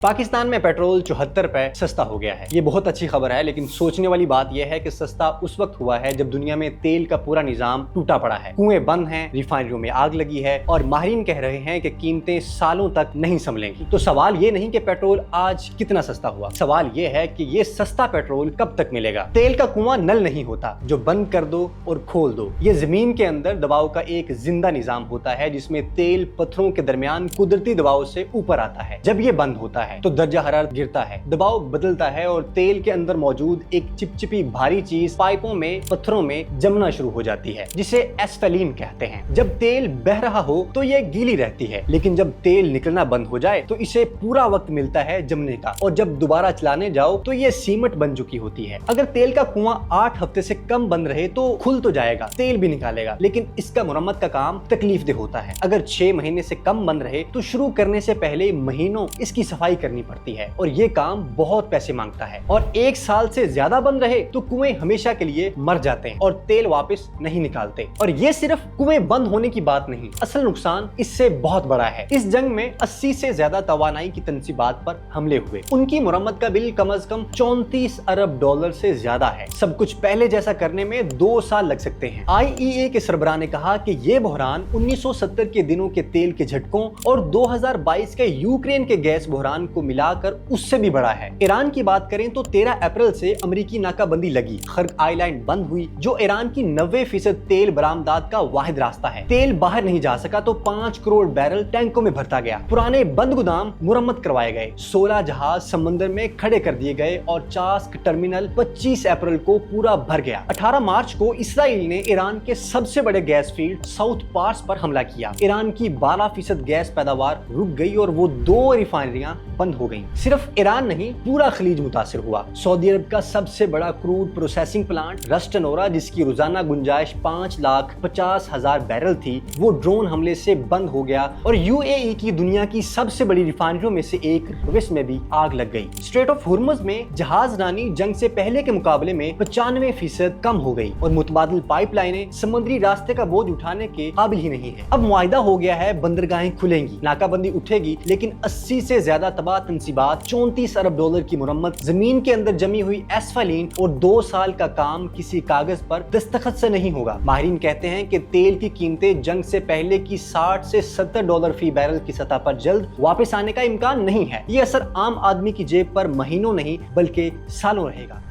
पाकिस्तान में पेट्रोल 74 रुपए सस्ता हो गया है। ये बहुत अच्छी खबर है, लेकिन सोचने वाली बात यह है कि सस्ता उस वक्त हुआ है जब दुनिया में तेल का पूरा निजाम टूटा पड़ा है, कुएं बंद हैं, रिफाइनरियों में आग लगी है और माहिरीन कह रहे हैं कि कीमतें सालों तक नहीं संभलेंगी। तो सवाल ये नहीं कि पेट्रोल आज कितना सस्ता हुआ, सवाल ये है कि ये सस्ता पेट्रोल कब तक मिलेगा। तेल का कुआं नल नहीं होता जो बंद कर दो और खोल दो। ये जमीन के अंदर दबाव का एक जिंदा निजाम होता है जिसमें तेल पत्थरों के दरमियान कुदरती दबाव से ऊपर आता है। जब ये बंद होता है तो दर्जा हरारत गिरता है, दबाव बदलता है और तेल के अंदर मौजूद एक चिपचिपी भारी चीज पाइपों में पत्थरों में जमना शुरू हो जाती है, जिसे एस्फेलिन कहते हैं। जब तेल बह रहा हो तो ये गीली रहती है, लेकिन जब तेल निकलना बंद हो जाए तो इसे पूरा वक्त मिलता है जमने का, और जब दोबारा चलाने जाओ तो ये सीमेंट बन चुकी होती है। अगर तेल का कुआं 8 हफ्ते से कम बंद रहे तो खुल तो जाएगा, तेल भी निकालेगा, लेकिन इसका मुरम्मत का काम तकलीफदेह होता है। अगर 6 महीने से कम बंद रहे तो शुरू करने से पहले महीनों इसकी सफाई करनी पड़ती है और ये काम बहुत पैसे मांगता है। और 1 साल से ज्यादा बंद रहे तो कुएं हमेशा के लिए मर जाते हैं और तेल वापस नहीं निकालते। और ये सिर्फ कुएं बंद होने की बात नहीं, असल नुकसान इससे बहुत बड़ा है। इस जंग में 80 से ज्यादा तवानाई की तंसीबात पर हमले हुए। उनकी मुरम्मत का बिल कम से कम $34 अरब से ज्यादा है। सब कुछ पहले जैसा करने में 2 साल लग सकते हैं। IEA के सरबराह ने कहा कि ये बहरान 1970 के दिनों के तेल के झटकों और 2022 के यूक्रेन के गैस बहरान को मिलाकर उससे भी बड़ा है। ईरान की बात करें तो 13 अप्रैल से अमेरिकी नाकाबंदी लगी, खर्क आइलैंड बंद हुई जो ईरान की 90% तेल बरामदात का वाहिद रास्ता है। तेल बाहर नहीं जा सका तो 5 करोड़ बैरल टैंकों में भरता गया। पुराने बंद गोदाम मुरम्मत करवाए गए, 16 जहाज समंदर में खड़े कर दिए गए और चास्क टर्मिनल 25 अप्रैल को पूरा भर गया। 18 मार्च को इसराइल ने ईरान के सबसे बड़े गैस फील्ड साउथ पार्स पर हमला किया। ईरान की 12% गैस पैदावार रुक गई और वो 2 रिफाइनरियां बंद हो गईं। सिर्फ ईरान नहीं, पूरा खलीज मुतासिर हुआ। सऊदी अरब का सबसे बड़ा क्रूड प्रोसेसिंग प्लांट रस टनोरा, जिसकी रोजाना गुंजाइश 5,50,000 बैरल थी, वो ड्रोन हमले से बंद हो गया। और UAE की दुनिया की सबसे बड़ी रिफाइनरियों में से एक रविस में भी आग लग गई। स्ट्रेट ऑफ हुर्मुज में जहाजरानी जंग से पहले के मुकाबले में 95% कम हो गई और मुतबादिल पाइपलाइनें समुद्री रास्ते का बोझ उठाने के काबिल ही नहीं है। अब मुआहिदा हो गया है, बंदरगाहें खुलेंगी, नाकाबंदी उठेगी, लेकिन 80 से ज्यादा तबाह तंसीबात, $34 अरब की मुरम्मत, जमीन के अंदर जमी हुई एस्फेलिन और 2 साल का काम किसी कागज पर दस्तखत से नहीं होगा। माहिरीन कहते हैं कि तेल की कीमतें जंग से पहले की $60 से $70 फी बैरल की सतह पर जल्द वापस आने का इम्कान नहीं है। ये असर आम आदमी की जेब पर महीनों नहीं बल्कि सालों रहेगा।